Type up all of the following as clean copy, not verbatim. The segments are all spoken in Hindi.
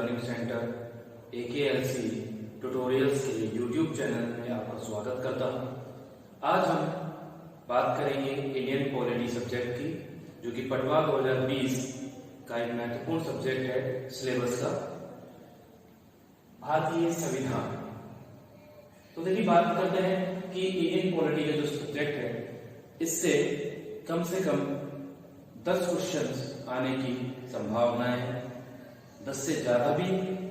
लर्निंग सेंटर AKLC ट्यूटोरियल्स के यूट्यूब चैनल में आपका स्वागत करता हूं। आज हम बात करेंगे इंडियन पॉलिटी सब्जेक्ट की, जो कि पटवा 2020 का एक महत्वपूर्ण सब्जेक्ट है सिलेबस का, भारतीय संविधान। तो देखिए, बात करते हैं कि इंडियन पॉलिटी का जो सब्जेक्ट है, इससे कम से कम 10 क्वेश्चंस आने की संभावनाएं हैं। 10 से ज्यादा भी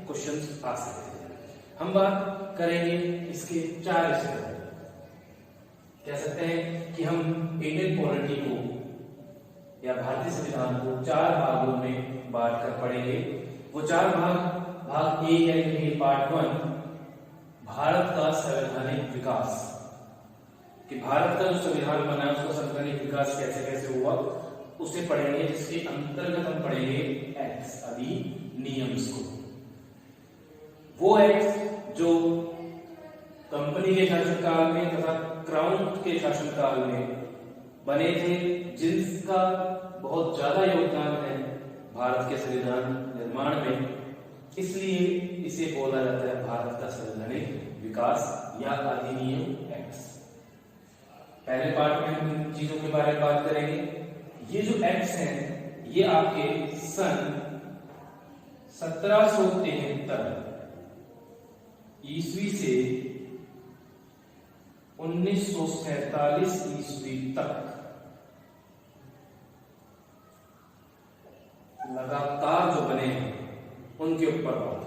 क्वेश्चंस आ सकते हैं। हम बात करेंगे इसके 4 हिस्से। कह सकते हैं कि हम इंडियन पॉलिटी को या भारतीय संविधान को 4 भागों में बांटकर पढ़ेंगे। वो 4 भाग ए यानी पार्ट 1, भारत का संवैधानिक विकास, कि भारत का जो संविधान बना है उसका संवैधानिक विकास कैसे कैसे हुआ, उसे पढ़ेंगे, जिसके अंतर्गत हम पढ़ेंगे एक्ट्स, अधिनियम्स को। वो एक्ट जो कंपनी के शासनकाल में तथा क्राउन के शासनकाल में बने थे, जिनका बहुत ज्यादा योगदान है भारत के संविधान निर्माण में, इसलिए इसे बोला जाता है भारत का संवैधानिक विकास या अधिनियम एक्ट्स। पहले पार्ट में हम इन चीजों के बारे में बात करेंगे। ये जो एक्ट्स हैं, ये आपके सन 1773 ईस्वी से 1947 ईस्वी तक लगातार जो बने हैं उनके ऊपर बात।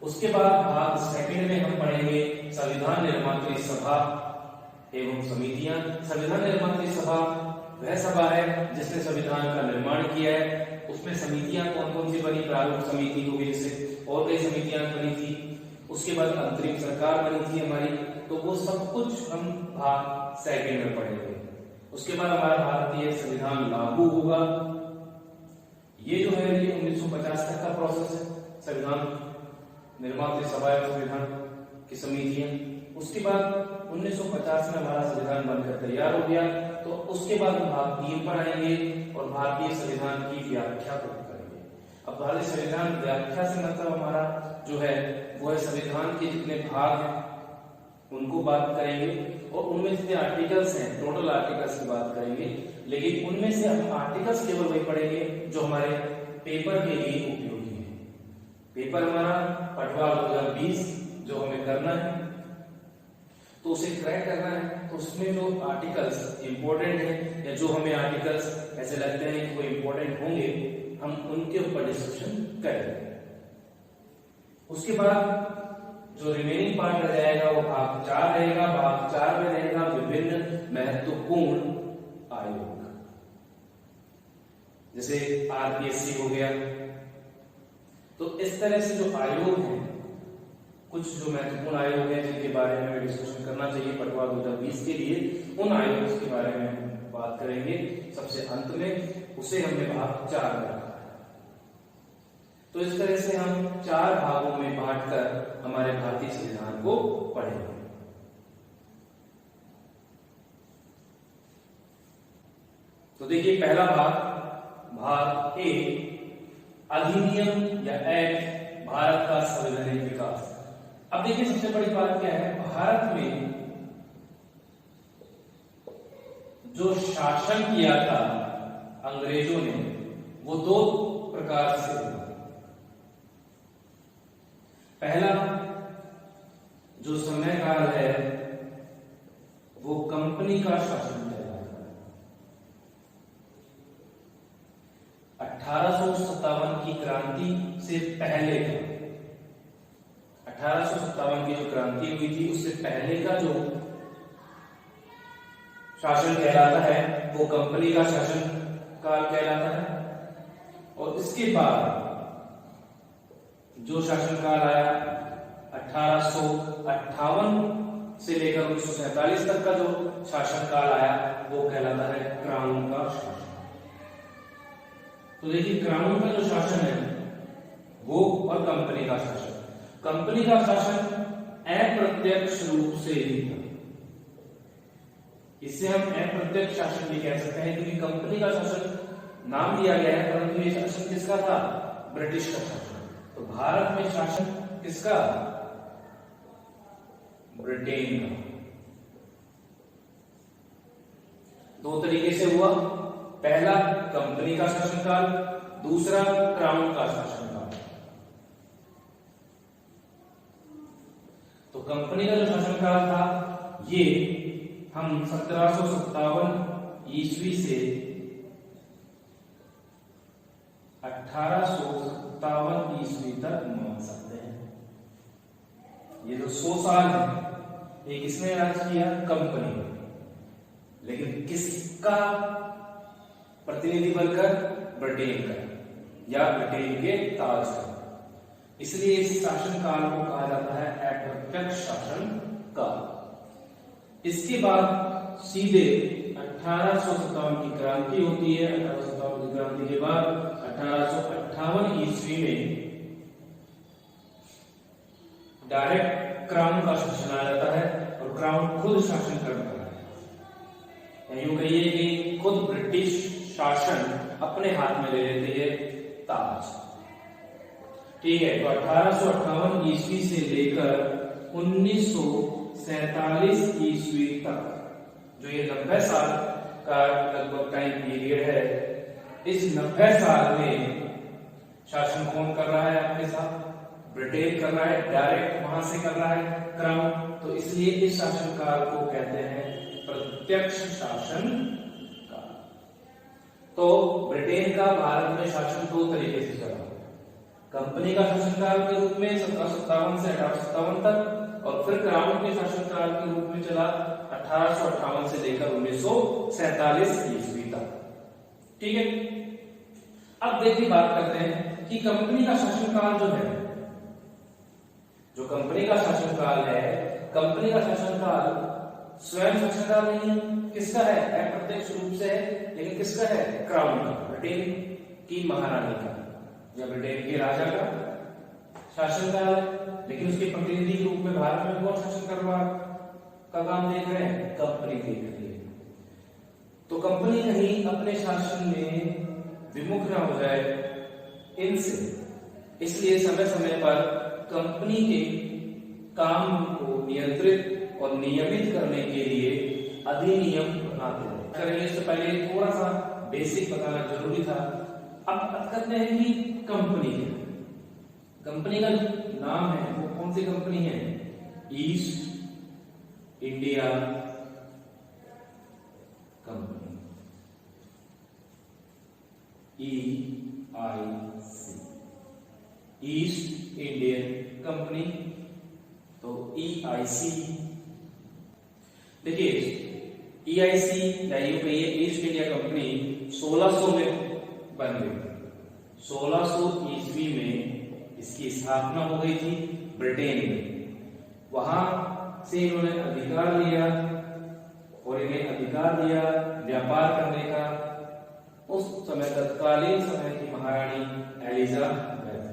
उसके बाद भाग सेकंड में हम पढ़ेंगे संविधान निर्मात्री सभा एवं समितियां। संविधान निर्मात्री सभा वह सभा है जिसने संविधान का निर्माण किया है। उसमें समितियां कौन कौन सी बनी, प्रारूप समिति हो गई, जैसे और कई समितियां बनी थी। उसके बाद अंतरिम सरकार बनी थी हमारी। तो वो सब कुछ हम भाग सेकंड में पढ़ेंगे। उसके बाद हमारा भारतीय संविधान लागू होगा। ये जो है ये 1950 तक का प्रोसेस है, संविधान निर्मात्री सभा एवं संविधान की समितियां। उसके बाद 1950 में हमारा संविधान बनकर तैयार हो गया। तो उसके बाद हम भाग 3 पढ़ाएंगे और भारतीय संविधान की व्याख्या को करेंगे। अब भारतीय संविधान व्याख्या से मतलब हमारा जो है वो है संविधान के जितने भाग हैं उनको बात करेंगे और उनमें जितने आर्टिकल्स हैं, टोटल आर्टिकल्स की बात करेंगे। लेकिन उनमें से हम आर्टिकल्स केवल वही पढ़ेंगे जो हमारे पेपर के लिए उपयोगी है। पेपर हमारा पटवा 2020 जो हमें करना है, तो उसे क्रैक करना है। तो उसमें जो आर्टिकल्स इंपॉर्टेंट है या जो हमें आर्टिकल्स ऐसे लगते हैं कि वो इंपॉर्टेंट होंगे, हम उनके ऊपर डिस्कशन करेंगे। उसके बाद जो रिमेनिंग पार्ट रह जाएगा वो भाग 4 रहेगा। भाग 4 में रहेगा विभिन्न महत्वपूर्ण आयोग, जैसे RPSC हो गया। तो इस तरह से जो आयोग हैं, कुछ जो महत्वपूर्ण आयोग हैं जिनके बारे में हमें डिस्कशन करना चाहिए पटवा 2020 के लिए, उन आयोगों के बारे में हम बात करेंगे सबसे अंत में। उसे हमने भाग 4 में रखा है। तो इस तरह से हम 4 भागों में बांटकर हमारे भारतीय संविधान को पढ़ेंगे। तो देखिए, पहला भाग ए, अधिनियम या एक्ट, भारत का संवैधानिक विकास। अब देखिए, सबसे बड़ी बात क्या है, भारत में जो शासन किया था अंग्रेजों ने, वो 2 प्रकार से हुआ। पहला जो समय काल है वो कंपनी का शासन कहलाता है। 1857 की क्रांति से पहले का, 1857 की जो क्रांति हुई थी उससे पहले का जो शासन कहलाता है वो कंपनी का शासन काल कहलाता है। और इसके बाद जो शासनकाल आया 1858 से लेकर 1947 तक का जो शासनकाल आया वो कहलाता है क्राउन का शासन। तो देखिए, क्राउन का जो शासन है वो और कंपनी का शासन, कंपनी का शासन अप्रत्यक्ष रूप से ही था। इससे हम अप्रत्यक्ष शासन भी कह सकते हैं, क्योंकि कंपनी का शासन नाम दिया गया है, परंतु ये शासन किसका था? ब्रिटिश का शासन। तो भारत में शासन किसका? ब्रिटेन का। दो तरीके से हुआ, पहला कंपनी का शासनकाल, दूसरा क्राउन का शासनकाल। तो कंपनी का जो शासनकाल था ये हम 1757 ईस्वी से 1857 ईस्वी तक मान सकते हैं। ये जो 100 साल है ये किसने राज किया? कंपनी ने। लेकिन किसका प्रतिनिधि बनकर? ब्रिटेन का, या ब्रिटेन के ताज का। इसलिए इस शासन काल को कहा जाता है अप्रत्यक्ष शासन काल। इसके बाद सीधे 1857 की क्रांति होती है। 1857 की क्रांति के बाद 1858 ईस्वी में डायरेक्ट क्राउन का शासन आ जाता है और क्राउन खुद शासन करता है। यूं कहिए कि खुद ब्रिटिश शासन अपने हाथ में ले लेते हैं ताज। ठीक है, तो 1858 ईस्वी से लेकर 1947 ईस्वी तक जो ये 90 साल का लगभग टाइम पीरियड है, इस 90 साल में शासन कौन कर रहा है आपके साथ? ब्रिटेन कर रहा है, डायरेक्ट वहां से कर रहा है क्राउन। तो इसलिए इस शासन काल को कहते हैं प्रत्यक्ष शासन काल। तो ब्रिटेन का भारत में शासन दो तरीके से चला, कंपनी का शासनकाल के रूप में 1757 से 1857 तक, और फिर क्राउन के शासनकाल के रूप में चला 1858 से लेकर 1947 ईस्वी तक। ठीक है, अब देखिए बात करते हैं कि कंपनी का शासनकाल जो है, जो कंपनी का शासनकाल है, कंपनी का शासनकाल स्वयं शासनकाल नहीं है। किसका है? अप्रत्यक्ष रूप से है, लेकिन किसका है? क्राउन का, ब्रिटेन की महारानी का या ब्रिटेन के राजा का शासनकाल है। लेकिन उसके प्रतिनिधि के रूप में भारत में कौन शासन करवा का काम देख रहे हैं? कंपनी देख रही है। तो कंपनी कहीं अपने शासन में विमुख ना हो जाए इनसे, इसलिए समय समय पर कंपनी के काम को नियंत्रित और नियमित करने के लिए अधिनियम बनाते हैं। करेंगे इससे पहले थोड़ा सा बेसिक बताना जरूरी था। अब बात करते हैं कि कंपनी का जो नाम है वो कौन सी कंपनी है? East India company, EIC, east Indian company. तो EIC, देखिए EIC या यूं कहिए ईस्ट इंडिया कंपनी 1600 में बन गई। 1600 ईस्वी में इसकी स्थापना हो गई थी ब्रिटेन में। वहां से इन्होंने अधिकार लिया और इन्हें अधिकार दिया व्यापार करने का उस समय तत्कालीन समय की महारानी एलिजाबेथ।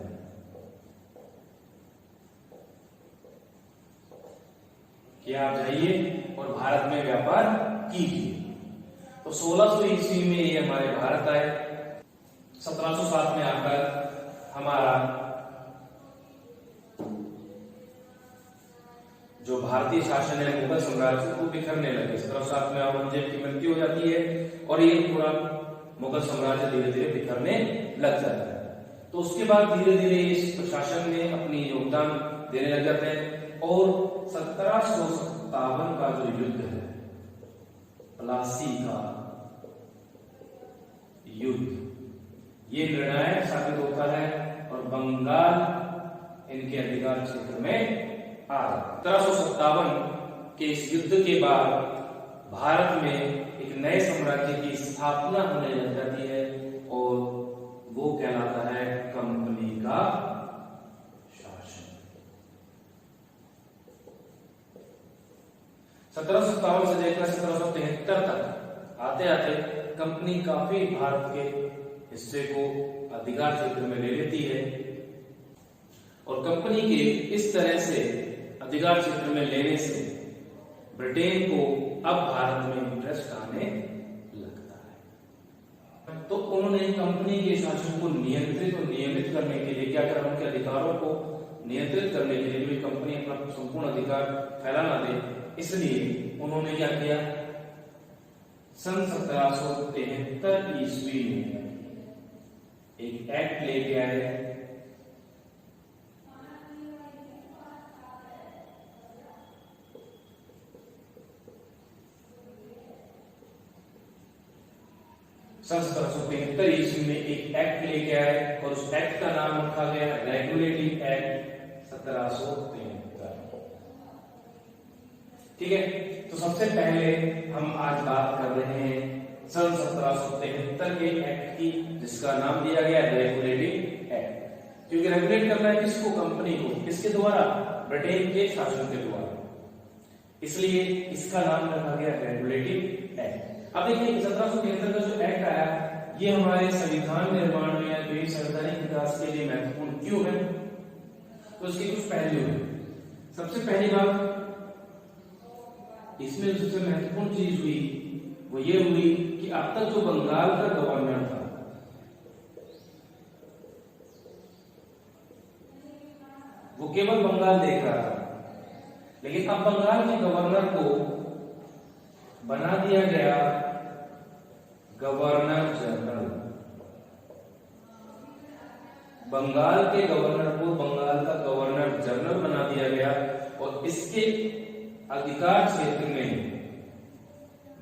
कि आप जाइए और भारत में व्यापार कीजिए। तो 1600 ईस्वी में ये हमारे भारत आए। 1707 में आकर हमारा जो भारतीय शासन है मुगल साम्राज्य को बिखरने लगे। 1707 में औरंगजेब की मृत्यु हो जाती है और ये पूरा मुगल साम्राज्य धीरे धीरे बिखरने लग जाता है। तो उसके बाद धीरे धीरे इस प्रशासन में अपनी योगदान देने लग जाते हैं और 1757 का जो युद्ध है, प्लासी का युद्ध, ये निर्णायक साबित होता है और बंगाल इनके अधिकार क्षेत्र में आ गया। 1757 के इस युद्ध के बाद भारत में एक नए साम्राज्य की स्थापना होने लग जाती है और वो कहलाता है कंपनी का शासन। 1757 से लेकर 1773 तक आते आते कंपनी काफी भारत के हिस्से को अधिकार क्षेत्र में ले लेती है और कंपनी के इस तरह से अधिकार क्षेत्र में लेने से ब्रिटेन को अब भारत में इंटरेस्ट आने लगता है। तो उन्होंने कंपनी के शासन को नियंत्रित और नियमित करने के लिए क्या करा, उनके अधिकारों को नियंत्रित करने के लिए कंपनी अपना संपूर्ण अधिकार फैलाना दे, इसलिए उन्होंने क्या किया, सन 1773 ईस्वी में एक एक्ट लेके आए। सन 1773 ईस्वी में एक एक्ट लेके आए और उस एक्ट का नाम रखा गया रेगुलेटिंग एक्ट 1773। ठीक है, तो सबसे पहले हम आज बात कर रहे हैं सन 1773 के एक्ट की, जिसका नाम दिया गया रेगुलेटिंग एक्ट। क्योंकि रेगुलेट करना है किसको, कंपनी को, किसके द्वारा, ब्रिटेन के शासन के द्वारा, इसलिए इसका नाम रखा गया रेगुलेटिंग एक्ट। अब देखिए 1773 का जो एक्ट आया, ये हमारे संविधान निर्माण में या कोई संवैधानिक विकास के लिए महत्वपूर्ण क्यों है, तो उसके कुछ पहलू हैं। सबसे पहली बात, इसमें सबसे महत्वपूर्ण चीज हुई वो ये हुई कि अब तक जो बंगाल का गवर्नर था, वो केवल बंगाल देख रहा था, लेकिन अब बंगाल के गवर्नर को बना दिया गया गवर्नर जनरल। बंगाल के गवर्नर को बंगाल का गवर्नर जनरल बना दिया गया और इसके अधिकार क्षेत्र में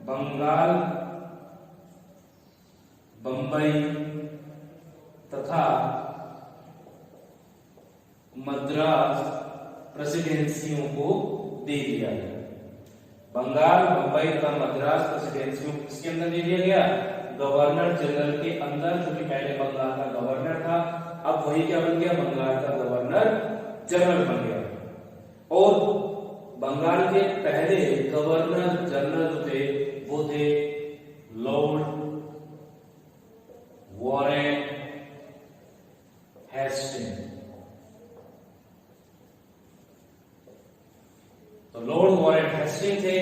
बंगाल, बंबई तथा मद्रास प्रेसिडेंसियों को दे दिया गया। बंगाल, बंबई तथा मद्रास प्रेसिडेंसियों किसके अंदर दे दिया गया, गवर्नर जनरल के अंदर, जो कि पहले बंगाल का गवर्नर था, अब वही क्या बन गया, बंगाल का गवर्नर जनरल बन गया। और बंगाल के पहले गवर्नर जनरल जो थे वो थे लॉर्ड वॉरेन हेस्टिंग। तो लॉर्ड वॉरेन हेस्टिंग थे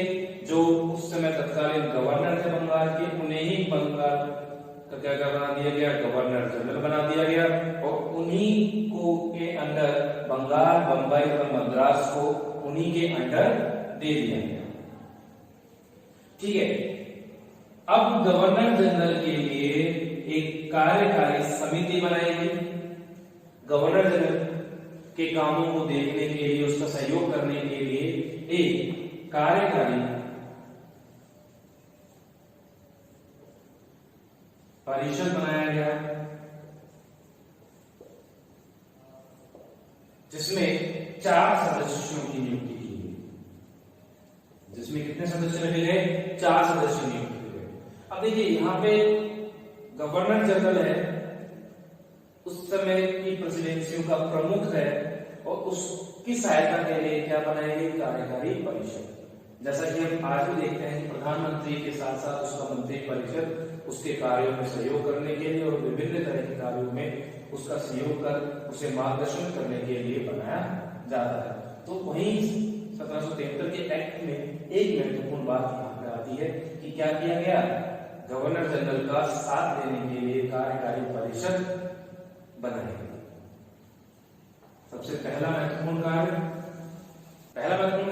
जो उस समय तत्कालीन गवर्नर थे बंगाल के, उन्हें ही बंगाल का क्या बना दिया गया, गवर्नर जनरल बना दिया गया और उन्हीं को के अंडर बंगाल, बंबई और मद्रास को उन्हीं के अंडर दे दिया गया। ठीक है, अब गवर्नर जनरल के लिए एक कार्यकारी समिति बनाई गई। गवर्नर जनरल के कामों को देखने के लिए, उसका सहयोग करने के लिए एक कार्यकारी परिषद बनाया गया, जिसमें 4 सदस्यों की नियुक्ति की गई। जिसमें कितने सदस्य रखे गए, 4 सदस्य नियुक्त किए गए। अब देखिए यहाँ पे गवर्नर जनरल है, उस समय की प्रेसिडेंसियों का प्रमुख है और उसकी सहायता के लिए क्या बनाई गई, कार्यकारी परिषद। जैसा कि हम आज भी देखते हैं कि प्रधानमंत्री के साथ साथ उसका मंत्री परिषद उसके कार्यों में सहयोग करने के लिए और विभिन्न तरह के कार्यों में उसका सहयोग कर उसे मार्गदर्शन करने के लिए बनाया जाता है। तो वहीं 1773 के एक्ट में एक महत्वपूर्ण बात यहाँ पे आती है कि क्या किया गया, गवर्नर जनरल का साथ देने के लिए कार्यकारी परिषद बनाई गई। सबसे पहला महत्वपूर्ण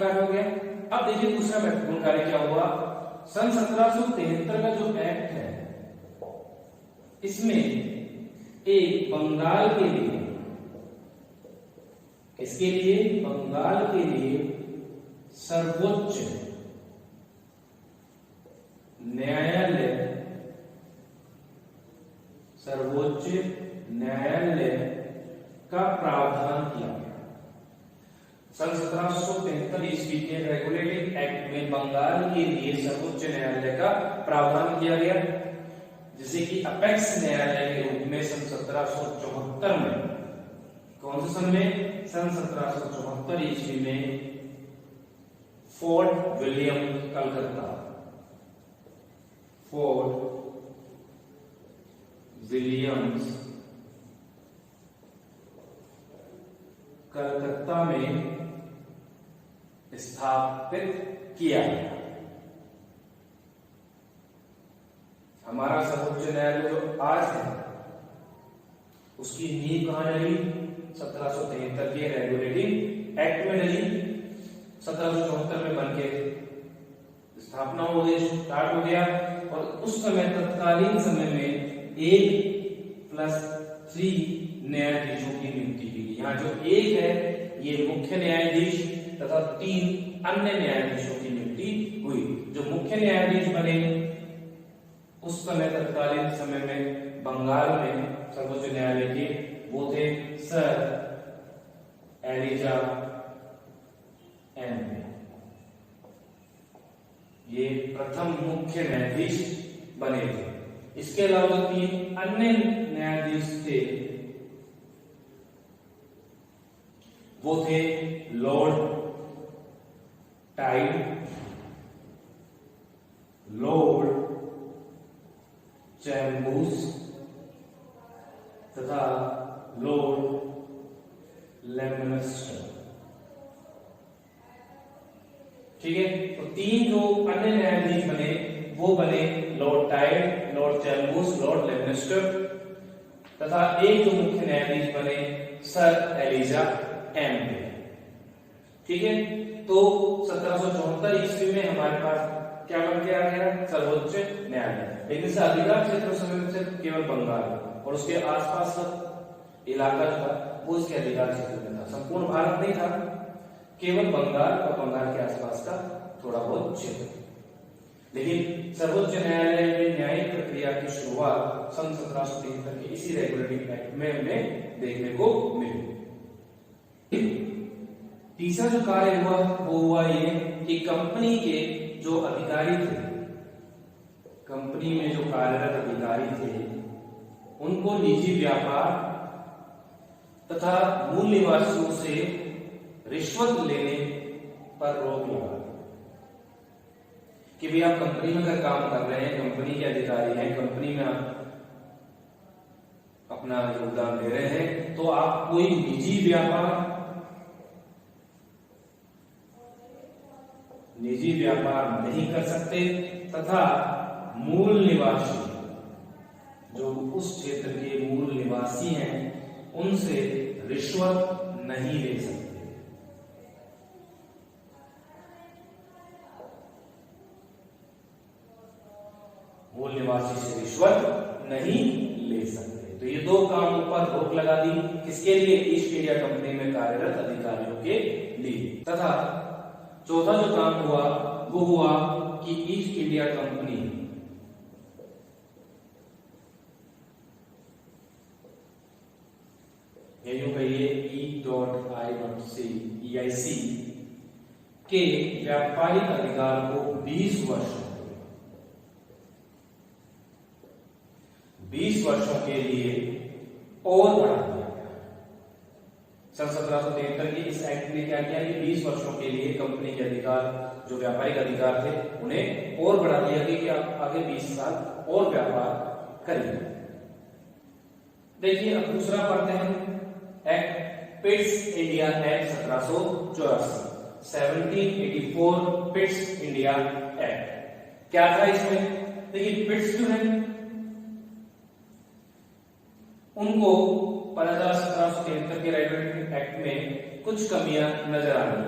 कार्य हो गया। अब देखिए दूसरा महत्वपूर्ण कार्य क्या हुआ, सन 1773 का जो एक्ट है, इसमें एक बंगाल के लिए, इसके लिए बंगाल के लिए सर्वोच्च न्यायालय का प्रावधान किया गया। सन 1773 ईस्वी के रेगुलेटिंग एक्ट में बंगाल के लिए सर्वोच्च न्यायालय का प्रावधान किया गया, जिसे कि अपेक्स न्यायालय के रूप में सन 1774 में, कौन से सन में, सन 1774 ईस्वी में fort William Calcutta, fort Williams Calcutta में स्थापित किया गया। हम हमारा सर्वोच्च न्यायालय जो आज है उसकी नींव कहां डली? 1773 के रेगुलेटिंग एक्ट में डली। 1774 में बनके स्थापना हो गई, स्टार्ट हो गया। और उस समय तत्कालीन समय में 1+3 न्यायाधीशों की नियुक्ति की गई। यहाँ जो 1 है ये मुख्य न्यायाधीश तथा 3 अन्य न्यायाधीशों की नियुक्ति हुई। जो मुख्य न्यायाधीश बने उस समय तत्कालीन समय में बंगाल में सर्वोच्च न्यायालय के वो थे सर एलिजा एम। ये प्रथम मुख्य न्यायाधीश बने थे। इसके अलावा जो 3 अन्य न्यायाधीश थे वो थे लॉर्ड टाइड, लॉर्ड चैम्बूस तथा लॉर्ड लेमनस्टर। ठीक है, तो 3 जो अन्य न्यायाधीश बने वो बने लॉर्ड टाइड, लॉर्ड चैम्बूस, लॉर्ड लेमनस्टर तथा एक जो मुख्य न्यायाधीश बने सर एलिजा एम। ठीक है, तो 1774 ईस्वी में हमारे पास क्या बन के आ गया? सर्वोच्च न्यायालय। लेकिन इसका अधिकार क्षेत्र समय से केवल बंगाल और उसके आसपास का इलाका जो था वो इसके अधिकार क्षेत्र में था। संपूर्ण भारत नहीं था, केवल बंगाल और बंगाल के आसपास का थोड़ा बहुत क्षेत्र। लेकिन सर्वोच्च न्यायालय में न्यायिक प्रक्रिया की शुरुआत सन 1773 के इसी रेगुलेटिंग एक्ट में हमें देखने को मिली। तीसरा जो कार्य हुआ वो हुआ ये कि कंपनी के जो अधिकारी थे, कंपनी में जो कार्यरत अधिकारी थे, उनको निजी व्यापार तथा मूल निवासियों से रिश्वत लेने पर रोक लगा कि भाई आप कंपनी में अगर काम कर रहे हैं, कंपनी के अधिकारी हैं, कंपनी में आप अपना योगदान दे रहे हैं, तो आप कोई निजी व्यापार नहीं कर सकते तथा मूल निवासी जो उस क्षेत्र के मूल निवासी हैं उनसे रिश्वत नहीं ले सकते। मूल निवासी से रिश्वत नहीं ले सकते। तो ये 2 कामों पर रोक लगा दी। किसके लिए? ईस्ट इंडिया कंपनी में कार्यरत अधिकारियों के लिए। तथा चौथा जो काम हुआ वो हुआ कि ईस्ट इंडिया कंपनी यूं कहिए EIC के व्यापारिक अधिकार को 20 वर्षों के लिए और बढ़ा दिया गया। सन 1773 के इस एक्ट ने क्या किया कि 20 वर्षों के लिए कंपनी के अधिकार, जो व्यापारिक अधिकार थे, उन्हें और बढ़ा दिया गया कि आप आगे 20 साल और व्यापार करिए। देखिए अब दूसरा पढ़ते हैं act Pitt's India act 1784, 1784 Pitt's India act. क्या था इसमें? देखिए पिट्स जो है उनको 1773 के रेगुलेटिंग एक्ट में कुछ कमियां नजर आ रही हैं।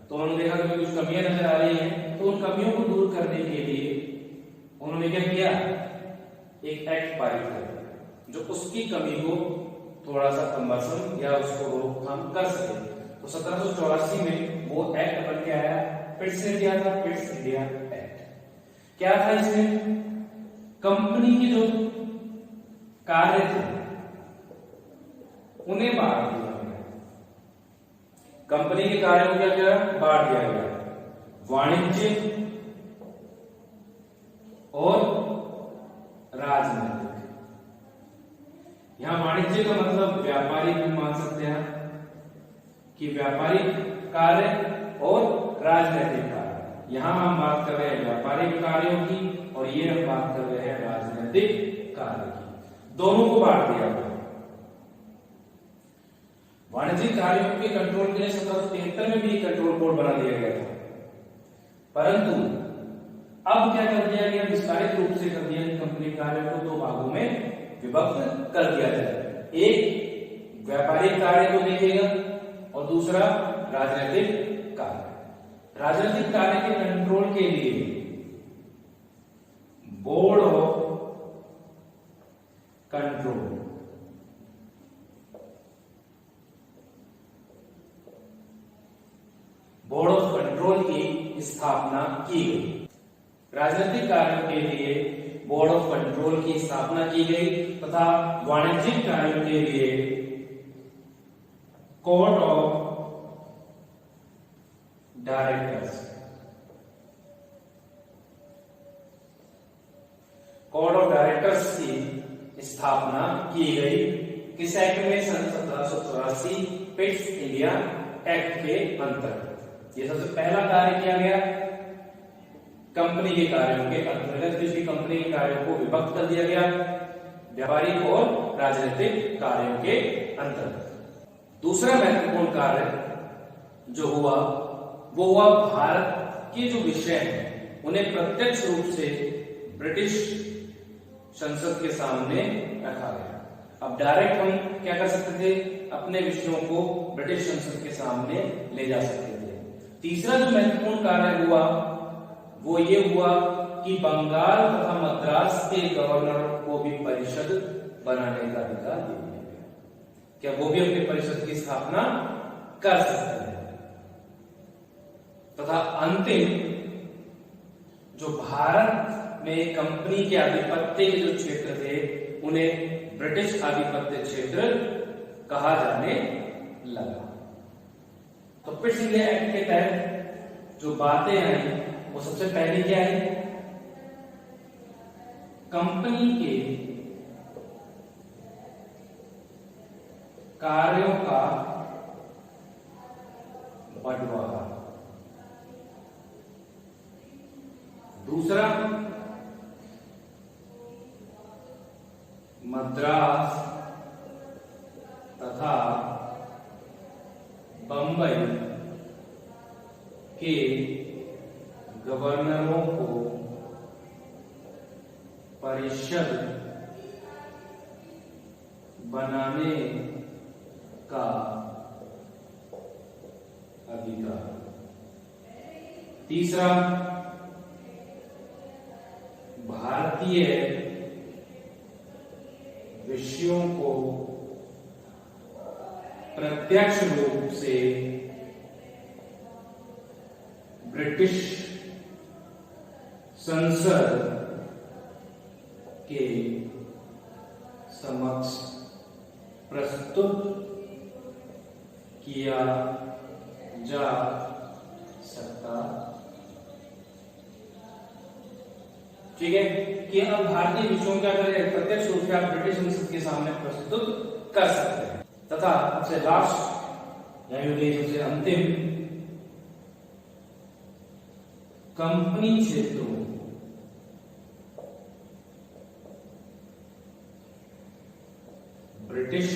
तो उन्होंने देखा कि कुछ कमियां नजर आ रही हैं, तो उन कमियों को दूर करने के लिए उन्होंने क्या किया? एक एक्ट पारित किया जो उसकी कमी को थोड़ा सा कम्बरसम या उसको रोकथाम कर सके। तो 1784 में वो एक्ट बन के आया, पिट्स ने दिया था, पिट्स इंडिया एक्ट। क्या था इसमें? कंपनी के जो कार्य थे उन्हें बांट दिया गया। कंपनी के कार्यों को क्या किया? बांट दिया गया। वाणिज्य और राजनीतिक। यहां वाणिज्य का मतलब व्यापारिक भी मान सकते हैं कि व्यापारिक कार्य और राजनीतिक कार्य। यहां हम बात कर रहे हैं व्यापारिक कार्यों की और ये हम बात कर रहे हैं राजनीतिक कार्य की। दोनों को बांट दिया गया। वाणिज्यिक कार्यों के कंट्रोल के लिए 1773 में भी कंट्रोल कोड बना दिया गया था, परंतु अब क्या कर दिया गया, विस्तारित रूप से कर दिया कि कंपनी कार्य को दो भागों में विभक्त कर दिया जाए। एक व्यापारिक कार्य को देखेगा और दूसरा राजनीतिक कार्य। राजनीतिक कार्य के कंट्रोल के लिए board of control, board of control की स्थापना की गई। राजनीतिक कार्यों के लिए बोर्ड ऑफ कंट्रोल की स्थापना की गई तथा वाणिज्यिक कार्यों के लिए court of directors, court of directors की स्थापना की गई। किस एक्ट में? सन 1784 पिट्स इंडिया एक्ट के अंतर्गत। ये सबसे पहला कार्य किया गया कंपनी के कार्यों के अंतर्गत। किसी कंपनी के कार्यों को विभक्त कर दिया गया व्यापारिक और राजनीतिक कार्यों के अंतर्गत। दूसरा महत्वपूर्ण कार्य जो हुआ वो हुआ भारत के जो विषय हैं उन्हें प्रत्यक्ष रूप से ब्रिटिश संसद के सामने रखा गया। अब डायरेक्ट हम क्या कर सकते थे, अपने विषयों को ब्रिटिश संसद के सामने ले जा सकते थे। तीसरा जो महत्वपूर्ण कार्य हुआ वो ये हुआ कि बंगाल तथा मद्रास के गवर्नर को भी परिषद बनाने का अधिकार दे दिया गया। क्या वो भी अपनी परिषद की स्थापना कर सकते हैं। तथा अंतिम जो भारत में कंपनी के आधिपत्य के जो क्षेत्र थे उन्हें ब्रिटिश आधिपत्य क्षेत्र कहा जाने लगा। तो पिट्स इंडिया एक्ट के तहत जो बातें आई वो सबसे पहले क्या है, कंपनी के कार्यों का बंटवारा। दूसरा मद्रास तथा बंबई के गवर्नरों को परिषद बनाने का अधिकार। तीसरा भारतीय विषयों को प्रत्यक्ष रूप से ब्रिटिश संसद के समक्ष प्रस्तुत किया जा सकता। ठीक है कि अब भारतीय विषयों क्या करें, प्रत्यक्ष रूप से आप ब्रिटिश संसद के सामने प्रस्तुत कर सकते हैं। तथा सबसे लास्ट यानी सबसे अंतिम, कंपनी क्षेत्रों ब्रिटिश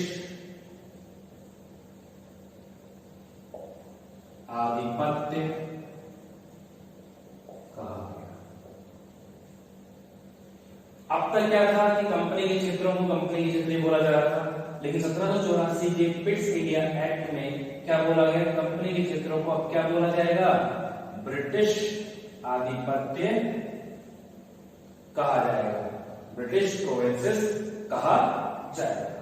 आधिपत्य कहा गया। अब तक क्या था कि कंपनी के क्षेत्रों को कंपनी के क्षेत्र बोला जा रहा था, लेकिन 1784 के पिट्स इंडिया एक्ट में क्या बोला गया, कंपनी के क्षेत्रों को अब क्या बोला जाएगा, ब्रिटिश आधिपत्य कहा जाएगा, ब्रिटिश प्रोविंसेस कहा जाएगा।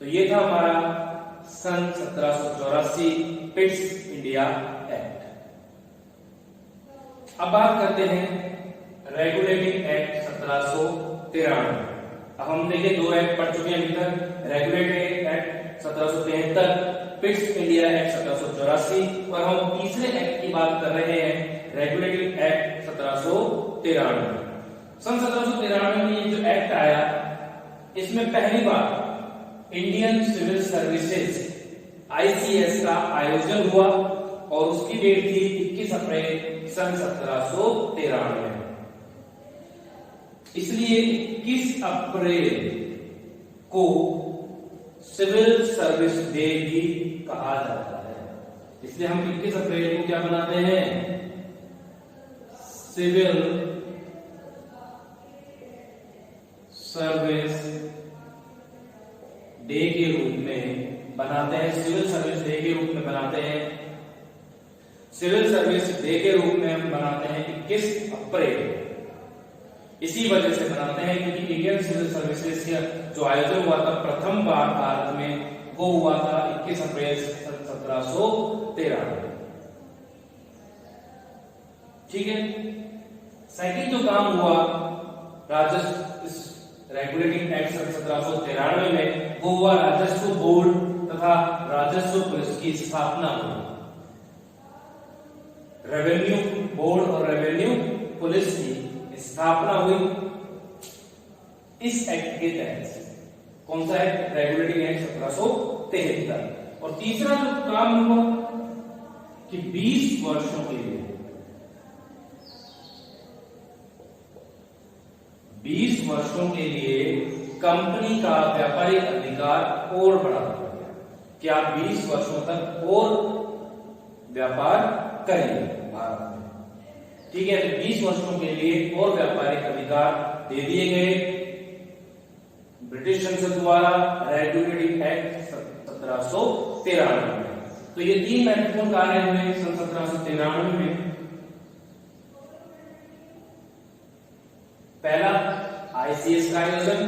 तो ये था हमारा सन 1784 पिट्स इंडिया एक्ट। अब बात करते हैं रेगुलेटिंग एक्ट 1793। अब हम देखिए दो एक्ट पढ़ चुके हैं अभी तक, regulating act 1773, Pitt's India act 1784 और हम तीसरे एक्ट की बात कर रहे हैं रेगुलेटिंग एक्ट 1793। सन 1793 में ये जो एक्ट आया इसमें पहली बार इंडियन सिविल सर्विसेज ICS का आयोजन हुआ और उसकी डेट थी 21 अप्रैल सन 1793। इसलिए 21 अप्रैल को सिविल सर्विस डे भी कहा जाता है। इसलिए हम 21 अप्रैल को क्या मनाते हैं, सिविल सर्विस डे के रूप में बनाते हैं। सिविल सर्विस डे के रूप में बनाते हैं। सिविल सर्विस डे के रूप में हम बनाते हैं 21 अप्रैल। इसी वजह से बनाते हैं क्योंकि इंडियन सिविल सर्विसेज का जो आयोजन हुआ था प्रथम बार भारत में, वो हुआ था 21 अप्रैल 1713 में। ठीक है। सेकंड जो काम हुआ राजस्व रेगुलेटिंग एक्ट 1793 में, वो हुआ राजस्व बोर्ड तथा राजस्व पुलिस की स्थापना हुई। रेवेन्यू बोर्ड और रेवेन्यू पुलिस की स्थापना हुई इस एक्ट के तहत। कौन सा एक्ट? Regulating act 1773। और तीसरा जो काम हुआ कि 20 वर्षों के लिए 20 वर्षों के लिए कंपनी का व्यापारिक अधिकार और बढ़ा दिया गया कि आप 20 वर्षों तक और व्यापार करिए भारत में। ठीक है। तो 20 वर्षों के लिए और व्यापारिक अधिकार दे दिए गए ब्रिटिश संसद द्वारा रेगुलेटिंग एक्ट 1793 में। तो ये 3 महत्वपूर्ण कार्य हुए सन 1793 में। पहला आईसीएस का आयोजन,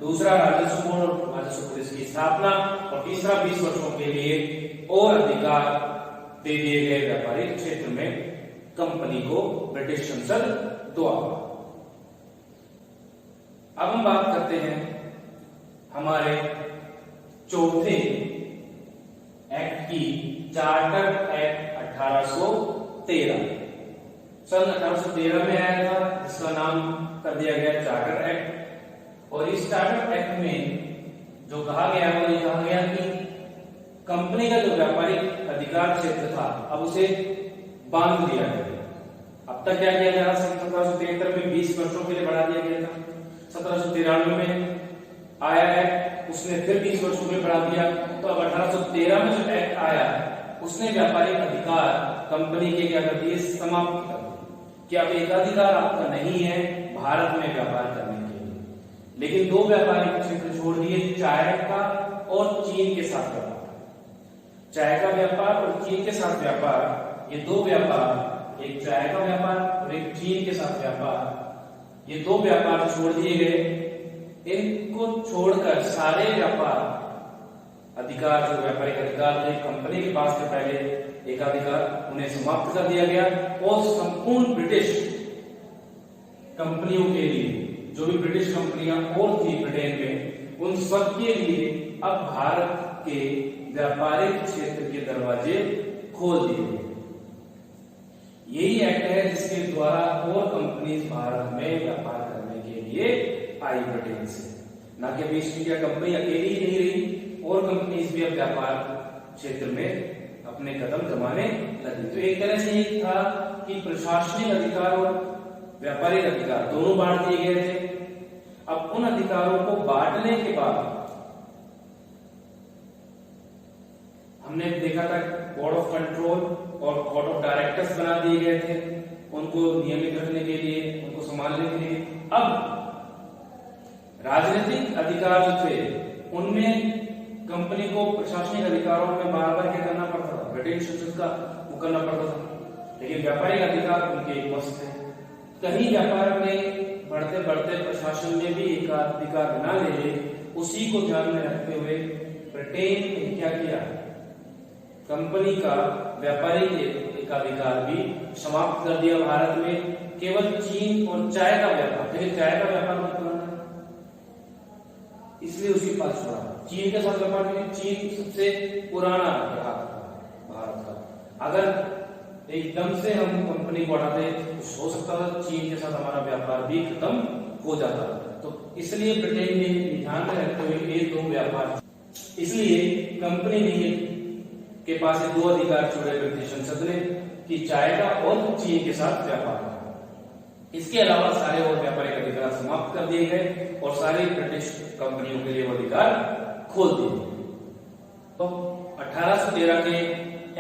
दूसरा राजस्व बोर्ड और राजस्व पुलिस की स्थापना, और तीसरा 20 वर्षों के लिए और अधिकार दे दिए गए व्यापारिक क्षेत्र में कंपनी को ब्रिटिश संसद द्वारा। अब हम बात करते हैं हमारे चौथे एक्ट की, चार्टर एक्ट 1813। सन 1813 में आया था, जिसका नाम कर दिया गया चार्टर एक्ट। और इस चार्टर एक्ट में जो कहा गया वो ये कहा गया कि कंपनी का जो व्यापारिक अधिकार क्षेत्र था अब उसे बांध दिया गया। अब तक क्या किया गया? सन 1773 में 20 वर्षों के लिए बढ़ा दिया गया था। 1793 में आया एक्ट, उसने फिर 20 वर्षों के लिए बढ़ा दिया। तो अब 1813 में जो एक्ट आया उसने व्यापारिक अधिकार कंपनी के क्या कर दिए? समाप्त कर दिए कि अब एकाधिकार आपका नहीं है भारत में व्यापार करने के लिए। लेकिन 2 व्यापारिक क्षेत्र छोड़ दिए, चाय का और चीन के साथ व्यापार। चाय का व्यापार और चीन के साथ व्यापार, ये 2 व्यापार, एक चाय का व्यापार और एक चीन के साथ व्यापार, ये 2 व्यापार छोड़ दिए गए। इनको छोड़कर सारे व्यापार अधिकार, जो व्यापारिक अधिकार थे कंपनी के पास से पहले एकाधिकार, उन्हें समाप्त कर दिया गया। और संपूर्ण ब्रिटिश कंपनियों के लिए, जो भी ब्रिटिश कंपनियां और थी ब्रिटेन में, उन सब के लिए अब भारत के व्यापारिक क्षेत्र के दरवाजे खोल दिए गए। यही एक्ट है जिसके द्वारा और कंपनीज भारत में व्यापार करने के लिए आई ब्रिटेन से। ना कि ईस्ट इंडिया कंपनी अकेली ही नहीं रही, और कंपनीज भी अब व्यापार क्षेत्र में अपने कदम जमाने लगी। तो एक तरह से ये था कि प्रशासनिक अधिकार और व्यापारिक अधिकार दोनों बांट दिए गए थे। अब उन अधिकारों को बांटने के बाद हमने देखा था बोर्ड ऑफ कंट्रोल और बोर्ड ऑफ डायरेक्टर्स बना दिए गए थे उनको नियमित रखने के लिए, उनको संभालने के लिए। अब राजनीतिक अधिकार जो थे उनमें कंपनी को प्रशासनिक अधिकारों में बार बार क्या करना पड़ता था? ब्रिटिश संसद का वो करना पड़ता था। लेकिन व्यापारिक अधिकार उनके एक वश थे। कहीं व्यापार में बढ़ते बढ़ते प्रशासन में भी एकाधिकार न ले, उसी को ध्यान में रखते हुए ब्रिटेन ने क्या किया? कंपनी का व्यापारिक एकाधिकार भी समाप्त कर दिया भारत में। केवल चीन और चाय का व्यापार, लेकिन चाय का व्यापार मत करना, इसलिए उसके पास छोड़ा। चीन के साथ व्यापार में, चीन सबसे पुराना ग्राहक था भारत का। अगर एकदम से हम कंपनी को हटाते तो हो सकता था चीन के साथ हमारा व्यापार भी खत्म हो जाता। तो इसलिए ब्रिटेन ने ध्यान में रखते हुए ये 2 व्यापार, इसलिए कंपनी ने के पास 2 अधिकार छोड़े ब्रिटिश संसद ने कि चाय का और चीन के साथ व्यापार। इसके अलावा सारे और व्यापारिक अधिकार समाप्त कर दिए गए और सारी ब्रिटिश कंपनियों के लिए वो अधिकार खोल दिए। तो 1813 के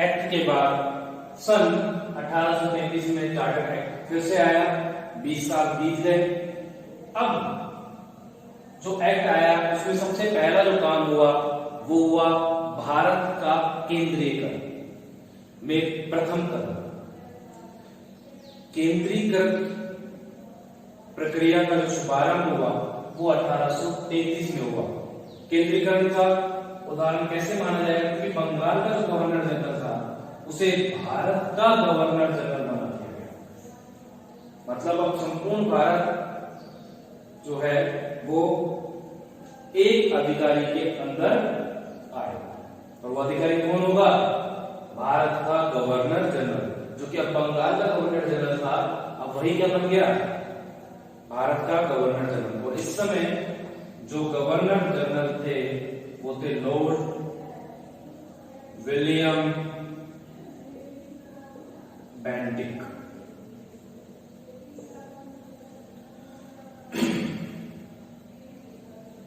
एक्ट के बाद सन 1833 में चार्टर एक्ट फिर से आया, 20 साल बीत गए। अब जो एक्ट आया उसमें सबसे पहला जो काम हुआ वो हुआ भारत का केंद्रीकरण में प्रथम कदम। केंद्रीकृत प्रक्रिया का जो शुभारंभ हुआ वो 1833 में हुआ। केंद्रीकरण का उदाहरण कैसे माना जाएगा, क्योंकि बंगाल का जो गवर्नर जनरल था उसे भारत का गवर्नर जनरल बना दिया गया। मतलब अब संपूर्ण भारत जो है वो एक अधिकारी के अंदर आएगा, और वो अधिकारी कौन होगा, भारत का गवर्नर जनरल, जो कि अब बंगाल का गवर्नर जनरल था, अब वही क्या बन गया, भारत का गवर्नर जनरल। और इस समय जो गवर्नर जनरल थे वो थे Lord William Bentinck.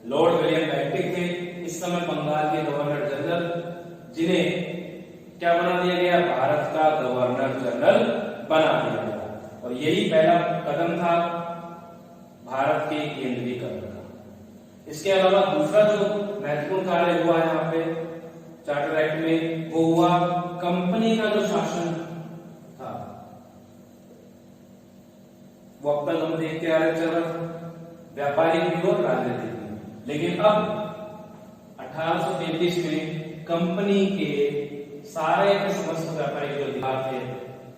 Lord William Bentinck थे इस समय बंगाल के गवर्नर जनरल, जिन्हें क्या बना दिया गया, भारत का गवर्नर जनरल बना दिया गया। और यही पहला कदम था भारत के केंद्रीकरण का। इसके अलावा दूसरा जो महत्वपूर्ण कार्य हुआ यहाँ पे चार्टर एक्ट में वो हुआ कंपनी का जो शासन था। वो अब तक हम देखते आ रहे चल व्यापारिक भी और राजनीतिक भी, लेकिन अब 1833 में कंपनी के सारे के समस्त व्यापारिक जो अधिकार थे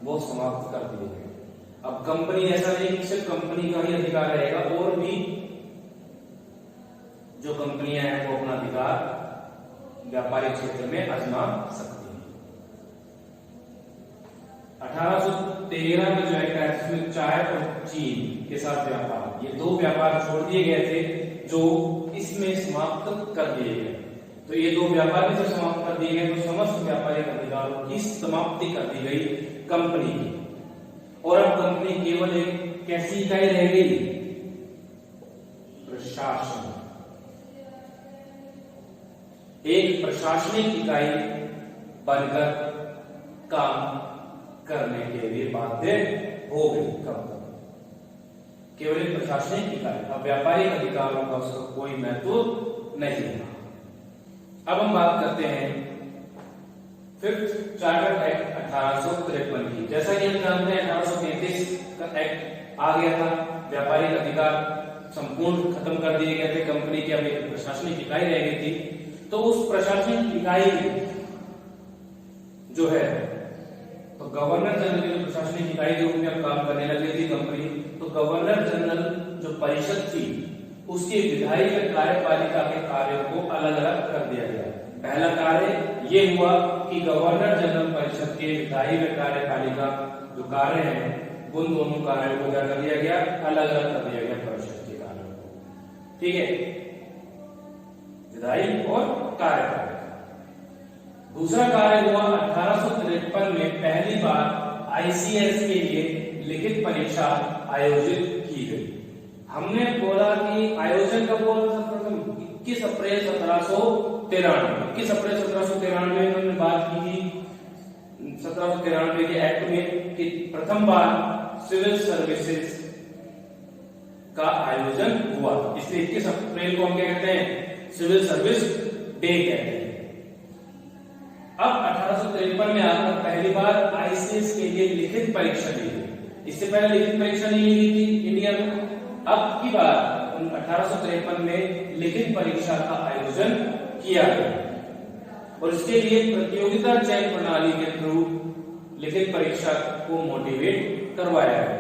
वो समाप्त कर दिए गए। अब कंपनी ऐसा नहीं कि सिर्फ कंपनी का ही अधिकार रहेगा, और भी जो कंपनियां हैं वो अपना अधिकार व्यापारिक क्षेत्र में आजमा सकती हैं। 1813 में जो एक्ट आया जिसमें चाय और चीन के साथ व्यापार, ये दो व्यापार छोड़ दिए गए थे जो इसमें समाप्त कर दिए गए। तो ये दो व्यापार भी जब समाप्त कर दिए गए तो समस्त व्यापारिक अधिकारों की समाप्ति कर दी गई कंपनी की, और अब कंपनी केवल एक कैसी इकाई रह गई, प्रशासन, एक प्रशासनिक इकाई बनकर काम करने के लिए बाध्य हो गई कंपनी। केवल एक प्रशासनिक इकाई, अब व्यापारिक अधिकारों का उसका कोई महत्व नहीं है। अब हम बात करते हैं फिफ्थ चार्टर एक्ट 1853 की। जैसा कि हम जानते हैं 1833 का एक्ट आ गया था, व्यापारिक अधिकार संपूर्ण खत्म कर दिए गए थे, कंपनी की अब एक प्रशासनिक इकाई रह गई थी। तो उस प्रशासनिक इकाई जो है, तो गवर्नर जनरल की प्रशासनिक इकाई के रूप में अब काम करने लगी थी कंपनी, तो गवर्नर जनरल जो परिषद थी उसकी विधायी व कार्यपालिका के कार्यों को अलग अलग कर दिया गया। पहला कार्य ये हुआ कि गवर्नर जनरल परिषद के विधायी व कार्यपालिका जो कार्य हैं उन दोनों कार्यों को क्या कर दिया गया, अलग अलग कर दिया गया परिषद के कार्यों को। ठीक है, विधायी और कार्यपालिका। दूसरा कार्य हुआ 1853 में पहली बार आईसीएस के लिए लिखित परीक्षा आयोजित की गई। हमने बोला कि आयोजन कब हुआ था, 21 अप्रैल 1793। 21 अप्रैल 1793 में हमने बात की थी 1793 के एक्ट में कि प्रथम बार सिविल सर्विसेज का आयोजन हुआ, इसलिए 21 अप्रैल को हम क्या कहते हैं, सिविल सर्विस डे कहते हैं। अब 1853 में आकर पहली बार आईसीएस के लिए लिखित परीक्षा ली गई। इससे पहले लिखित परीक्षा नहीं ली गई थी इंडिया में, अब की बार 1853 में लिखित परीक्षा का आयोजन किया गया, और इसके लिए प्रतियोगिता चयन प्रणाली के थ्रू लिखित परीक्षा को मोटिवेट करवाया गया।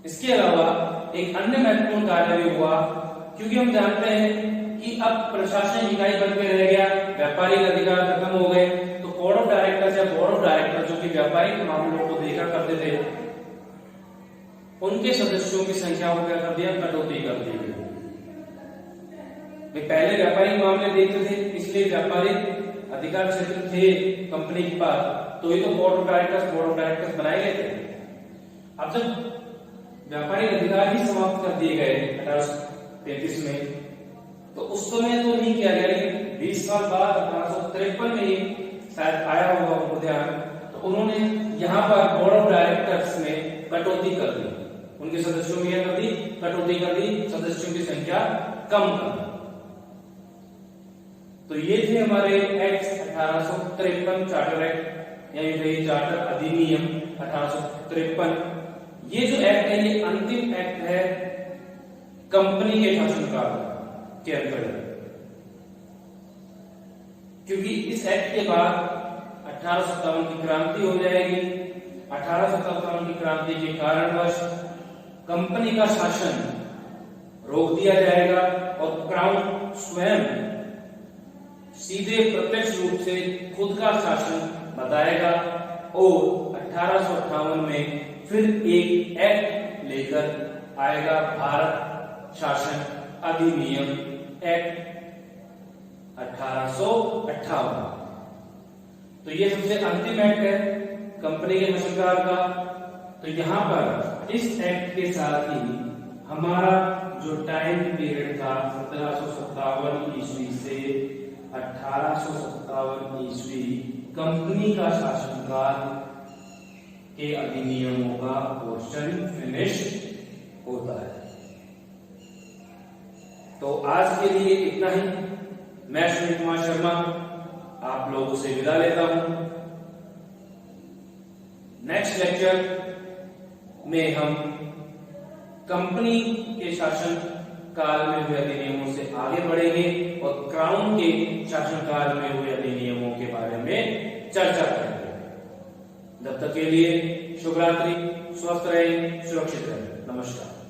इसके अलावा एक अन्य महत्वपूर्ण कार्य भी हुआ, क्योंकि हम जानते हैं कि अब प्रशासनिक इकाई बन के रह गया, व्यापारिक अधिकार खत्म हो गए, तो कोड ऑफ डायरेक्टर्स या बोर्ड ऑफ डायरेक्टर जो कि व्यापारिक मामलों को देखा करते थे, उनके सदस्यों की संख्या को क्या कर दिया, कटौती कर दी गई। पहले व्यापारिक मामले देखते थे, इसलिए व्यापारिक अधिकार क्षेत्र थे कंपनी के पास, तो ये तो बोर्ड ऑफ डायरेक्टर्स बनाए गए थे। अब जब व्यापारिक अधिकार ही समाप्त कर दिए गए 1833 में, तो उस समय तो नहीं किया गया, लेकिन 20 साल बाद 1853 में ये शायद आया होगा उनको ध्यान, तो उन्होंने यहाँ पर बोर्ड ऑफ डायरेक्टर्स में कटौती कर दी, उनके सदस्यों में क्या कर दी, कटौती कर दी, सदस्यों की संख्या कम कर दी। तो ये थे हमारे एक्ट 1853 चार्टर एक्ट, यानी चार्टर अधिनियम 1853। ये जो एक्ट है ये अंतिम एक्ट है कंपनी के शासनकाल के अंतर्गत, क्योंकि इस एक्ट के बाद 1857 की क्रांति हो जाएगी। 1857 की क्रांति के कारणवश कंपनी का शासन रोक दिया जाएगा और क्राउन स्वयं सीधे प्रत्यक्ष रूप से खुद का शासन बताएगा और 1858 में फिर एक एक्ट लेकर आएगा, भारत शासन अधिनियम एक्ट 1858। तो ये सबसे अंतिम एक्ट है कंपनी के शासनकाल का। तो यहाँ पर इस एक्ट के साथ ही हमारा जो टाइम पीरियड था 1757 ईस्वी से 1857 ईस्वी कंपनी का शासनकाल के अधिनियमों का पोर्शन फिनिश होता है। तो आज के लिए इतना ही। मैं सुनील कुमार शर्मा आप लोगों से विदा लेता हूं। नेक्स्ट लेक्चर में हम कंपनी के शासन काल में हुए अधिनियमों से आगे बढ़ेंगे और क्राउन के शासन काल में हुए अधिनियमों के बारे में चर्चा करेंगे। जब तक के लिए शुभ रात्रि, स्वस्थ रहें, सुरक्षित रहें। नमस्कार।